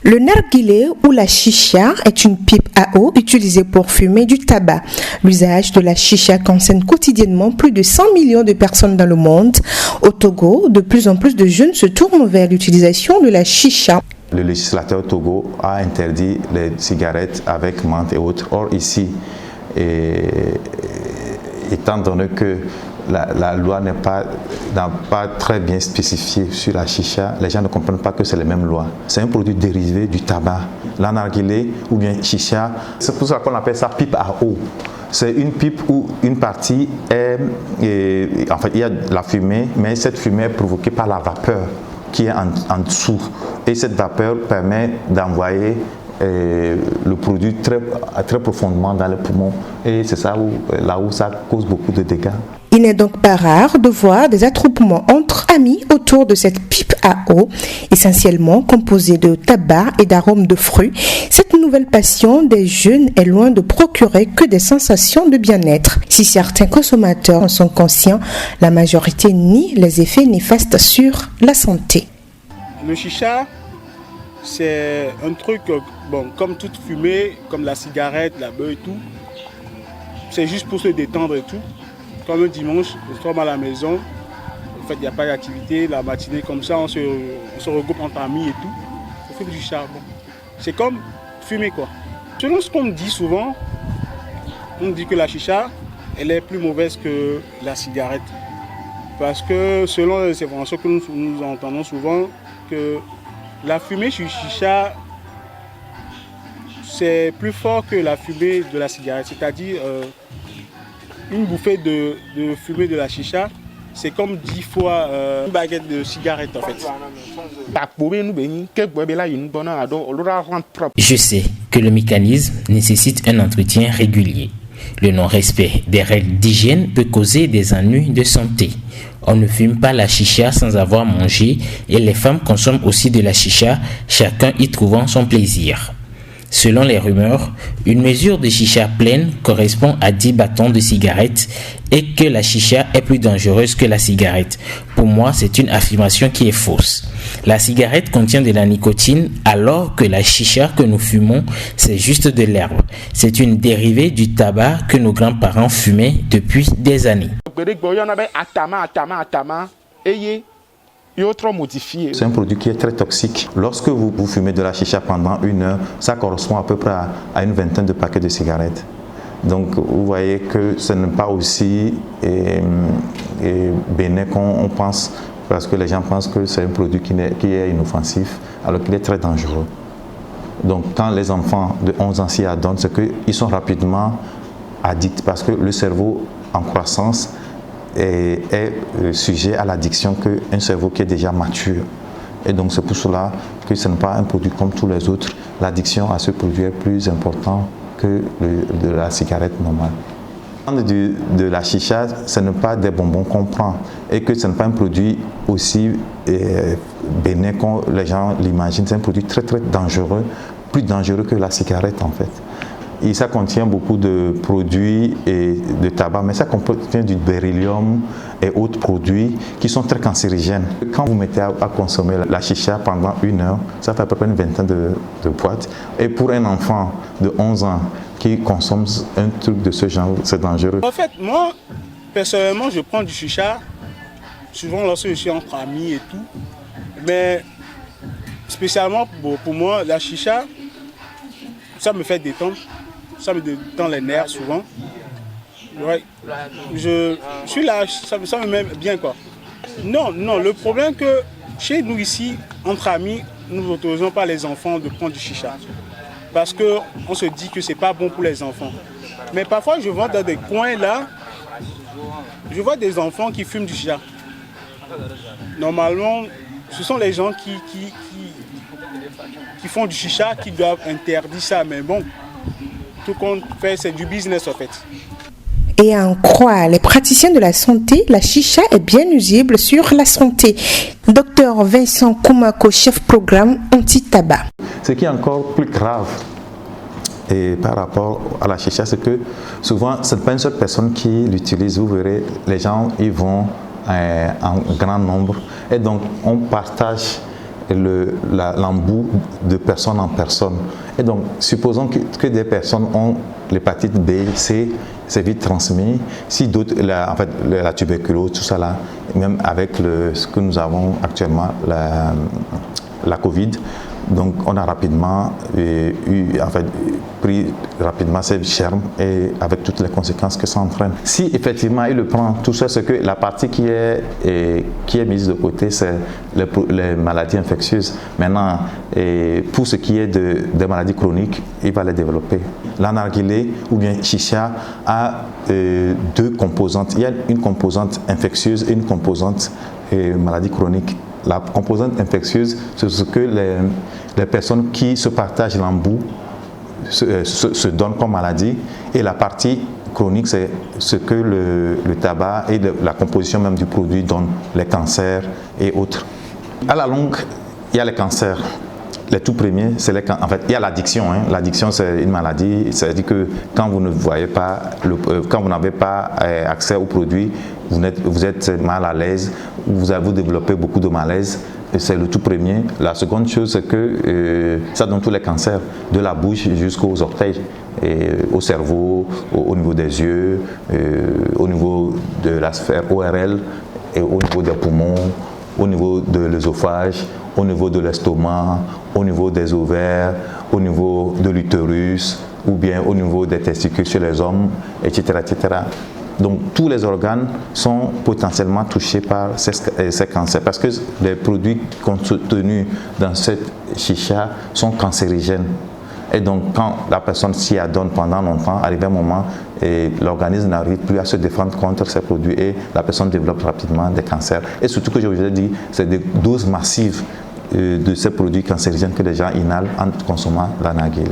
Le narguilé ou la chicha est une pipe à eau utilisée pour fumer du tabac. L'usage de la chicha concerne quotidiennement plus de 100 millions de personnes dans le monde. Au Togo, de plus en plus de jeunes se tournent vers l'utilisation de la chicha. Le législateur Togo a interdit les cigarettes avec menthe et autres. Or ici, étant donné que la loi n'a pas très bien spécifié sur la chicha, les gens ne comprennent pas que c'est les mêmes lois. C'est un produit dérivé du tabac. La narguilé ou bien chicha, c'est pour ça qu'on appelle ça pipe à eau. C'est une pipe où une partie en fait, il y a de la fumée, mais cette fumée est provoquée par la vapeur qui est en dessous. Et cette vapeur permet d'envoyer le produit très profondément dans les poumons. Et c'est ça là où ça cause beaucoup de dégâts. Il n'est donc pas rare de voir des attroupements entre amis autour de cette pipe à eau, essentiellement composée de tabac et d'arômes de fruits. Cette nouvelle passion des jeunes est loin de procurer que des sensations de bien-être. Si certains consommateurs en sont conscients, la majorité nie les effets néfastes sur la santé. Le chicha, c'est un truc, comme toute fumée, comme la cigarette, la beuh et tout, c'est juste pour se détendre et tout. Comme un dimanche, on se trouve à la maison, en fait il n'y a pas d'activité, la matinée comme ça, on se regroupe entre amis et tout, on fume du charbon. C'est comme fumer quoi. Selon ce qu'on me dit souvent, on me dit que la chicha, elle est plus mauvaise que la cigarette. Parce que selon les informations que nous entendons souvent, que la fumée du chicha, c'est plus fort que la fumée de la cigarette. C'est-à-dire, une bouffée de fumée de la chicha, c'est comme 10 fois une baguette de cigarette en fait. Je sais que le mécanisme nécessite un entretien régulier. Le non-respect des règles d'hygiène peut causer des ennuis de santé. On ne fume pas la chicha sans avoir mangé et les femmes consomment aussi de la chicha, chacun y trouvant son plaisir. Selon les rumeurs, une mesure de chicha pleine correspond à 10 bâtons de cigarette et que la chicha est plus dangereuse que la cigarette. Pour moi, c'est une affirmation qui est fausse. La cigarette contient de la nicotine alors que la chicha que nous fumons, c'est juste de l'herbe. C'est une dérivée du tabac que nos grands-parents fumaient depuis des années. C'est un produit qui est très toxique. Lorsque vous fumez de la chicha pendant 1 heure, ça correspond à peu près à une vingtaine de paquets de cigarettes. Donc vous voyez que ce n'est pas aussi bénin qu'on pense, parce que les gens pensent que c'est un produit qui est inoffensif, alors qu'il est très dangereux. Donc quand les enfants de 11 ans s'y adonnent, c'est qu'ils sont rapidement addicts, parce que le cerveau en croissance est sujet à l'addiction qu'un cerveau qui est déjà mature. Et donc c'est pour cela que ce n'est pas un produit comme tous les autres. L'addiction à ce produit est plus importante que de la cigarette normale. De la chicha, ce n'est pas des bonbons qu'on prend et que ce n'est pas un produit aussi bénin que les gens l'imaginent. C'est un produit très très dangereux, plus dangereux que la cigarette en fait. Et ça contient beaucoup de produits et de tabac, mais ça contient du beryllium et autres produits qui sont très cancérigènes. Quand vous mettez à consommer la chicha pendant 1 heure, ça fait à peu près une vingtaine de boîtes. Et pour un enfant de 11 ans qui consomme un truc de ce genre, c'est dangereux. En fait, moi, personnellement, je prends du chicha, souvent lorsque je suis entre amis et tout. Mais spécialement pour moi, la chicha, ça me fait détendre. Ça me détend les nerfs souvent. Ouais. Je suis là, ça me met bien quoi. Non, le problème que chez nous ici, entre amis, nous n'autorisons pas les enfants de prendre du chicha. Parce qu'on se dit que c'est pas bon pour les enfants. Mais parfois je vois dans des coins là, je vois des enfants qui fument du chicha. Normalement, ce sont les gens qui font du chicha qui doivent interdire ça, mais bon. Tout qu'on fait, c'est du business en fait. Et à en croire les praticiens de la santé, la chicha est bien nuisible sur la santé. Docteur Vincent Koumako, chef programme anti-tabac. Ce qui est encore plus grave et par rapport à la chicha, c'est que souvent, ce n'est pas une seule personne qui l'utilise. Vous verrez, les gens y vont en grand nombre et donc on partage l'embout de personne en personne. Et donc, supposons que des personnes ont l'hépatite B, C, c'est vite transmis. Si d'autres, la tuberculose, tout ça là, même avec ce que nous avons actuellement, la Covid, donc on a rapidement pris rapidement ces germes et avec toutes les conséquences que ça entraîne. Si effectivement il le prend, tout ça, c'est que la partie qui est mise de côté, c'est les maladies infectieuses. Maintenant, pour ce qui est des maladies chroniques, il va les développer. La narguilé ou bien chicha a deux composantes. Il y a une composante infectieuse et une composante maladie chronique. La composante infectieuse, c'est ce que les personnes qui se partagent l'embout se donnent comme maladie. Et la partie chronique, c'est ce que le tabac et la composition même du produit donnent, les cancers et autres. À la longue, il y a les cancers. Les tout premiers, il y a l'addiction. L'addiction, c'est une maladie. C'est-à-dire que quand vous ne voyez pas, quand vous n'avez pas accès au produit, vous êtes mal à l'aise, vous développez beaucoup de malaise. C'est le tout premier. La seconde chose, c'est que ça donne tous les cancers, de la bouche jusqu'aux orteils, au cerveau, au niveau des yeux, au niveau de la sphère ORL, et au niveau des poumons, au niveau de l'œsophage, au niveau de l'estomac, au niveau des ovaires, au niveau de l'utérus, ou bien au niveau des testicules chez les hommes, etc., etc. Donc tous les organes sont potentiellement touchés par ces cancers parce que les produits contenus dans cette chicha sont cancérigènes. Et donc quand la personne s'y adonne pendant longtemps, arrive un moment et l'organisme n'arrive plus à se défendre contre ces produits et la personne développe rapidement des cancers. Et surtout que je vous ai dit, c'est des doses massives de ces produits cancérigènes que les gens inhalent en consommant la narguilé.